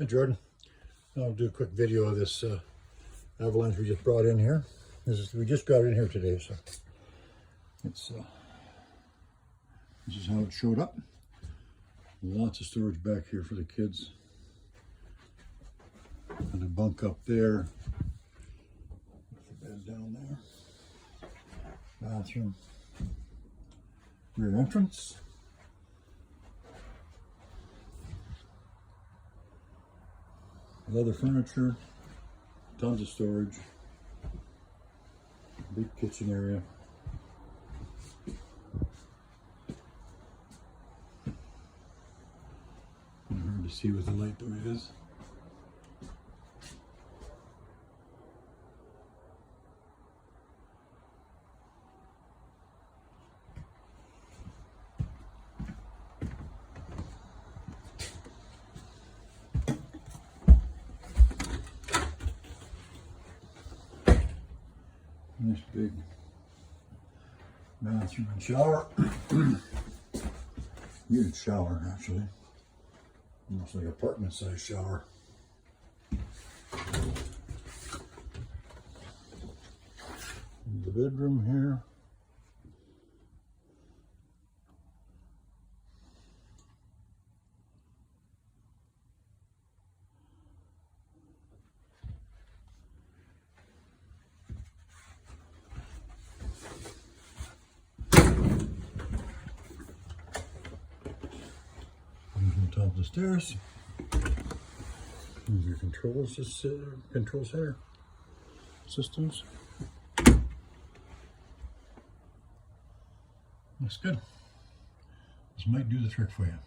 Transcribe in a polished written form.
Hi Jordan. I'll do a quick video of this Avalanche we just brought in here. We just got it in here today, so it's this is how it showed up. Lots of storage back here for the kids. And a bunk up there. With the bed down there. Bathroom. Rear entrance. Leather furniture, tons of storage, big kitchen area. Hard to see with the light the way it is. Nice big bathroom and shower. Huge shower, actually. Almost like apartment size shower. The bedroom here. On top of the stairs. Here's your control center systems. Looks good. This might do the trick for you.